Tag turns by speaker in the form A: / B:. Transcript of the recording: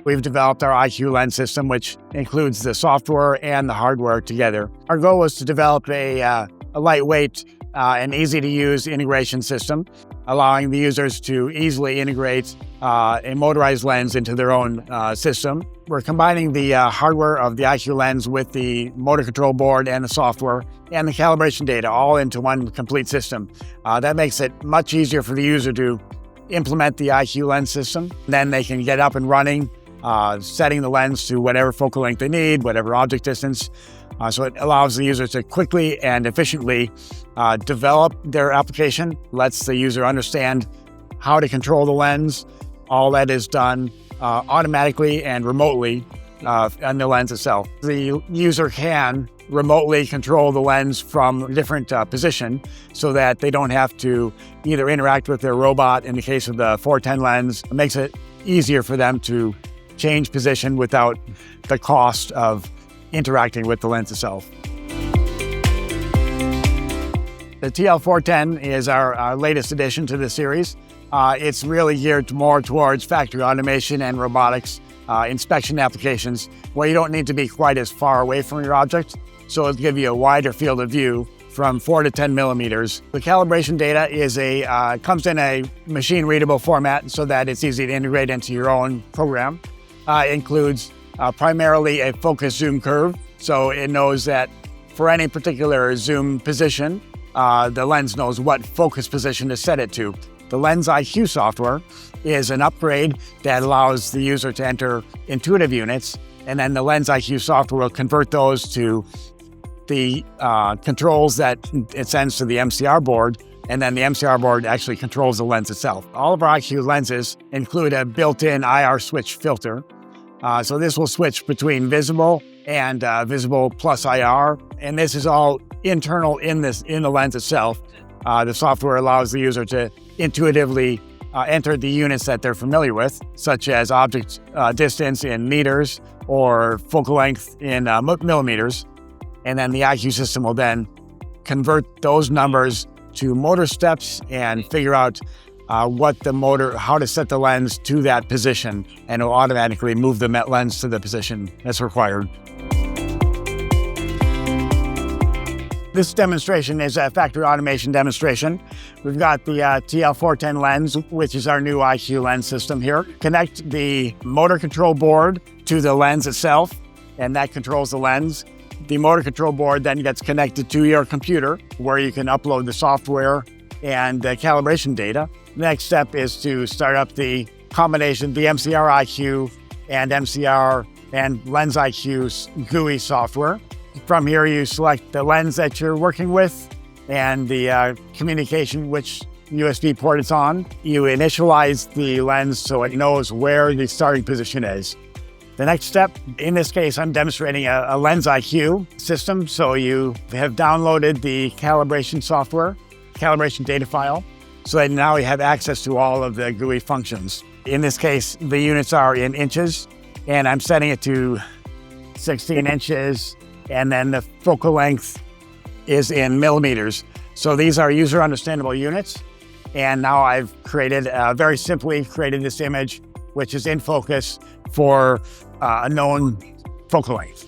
A: we've developed our IQ lens system, which includes the software and the hardware together. Our goal was to develop a lightweight and easy-to-use integration system, allowing the users to easily integrate a motorized lens into their own system. We're combining the hardware of the IQ lens with the motor control board and the software and the calibration data all into one complete system. That makes it much easier for the user to implement the IQ lens system. Then they can get up and running, setting the lens to whatever focal length they need, whatever object distance. So it allows the user to quickly and efficiently develop their application, lets the user understand how to control the lens. All that is done automatically and remotely on the lens itself. The user can remotely control the lens from a different position so that they don't have to either interact with their robot. In the case of the 410 lens, it makes it easier for them to change position without the cost of interacting with the lens itself. The TL410 is our latest addition to the series. It's really geared more towards factory automation and robotics inspection applications where you don't need to be quite as far away from your object, so it'll give you a wider field of view from 4 to 10 millimeters. The calibration data is comes in a machine-readable format so that it's easy to integrate into your own program. It includes primarily a focus zoom curve, so it knows that for any particular zoom position, the lens knows what focus position to set it to. The Lens IQ software is an upgrade that allows the user to enter intuitive units, and then the Lens IQ software will convert those to the controls that it sends to the MCR board, and then the MCR board actually controls the lens itself. All of our IQ lenses include a built-in IR switch filter. So this will switch between visible and visible plus IR, and this is all internal in the lens itself. The software allows the user to intuitively enter the units that they're familiar with, such as object distance in meters or focal length in millimeters. And then the IQ system will then convert those numbers to motor steps and figure out how to set the lens to that position, and it will automatically move the lens to the position that's required. This demonstration is a factory automation demonstration. We've got the TL410 lens, which is our new IQ lens system here. Connect the motor control board to the lens itself, and that controls the lens. The motor control board then gets connected to your computer, where you can upload the software and the calibration data. The next step is to start up the combination, the MCR IQ and MCR and Lens IQ's GUI software. From here, you select the lens that you're working with and the communication, which USB port it's on. You initialize the lens so it knows where the starting position is. The next step, in this case, I'm demonstrating a Lens IQ system. So you have downloaded the calibration software, calibration data file, so that now you have access to all of the GUI functions. In this case, the units are in inches, and I'm setting it to 16 inches, and then the focal length is in millimeters. So these are user understandable units. And now I've very simply created this image, which is in focus for a known focal length.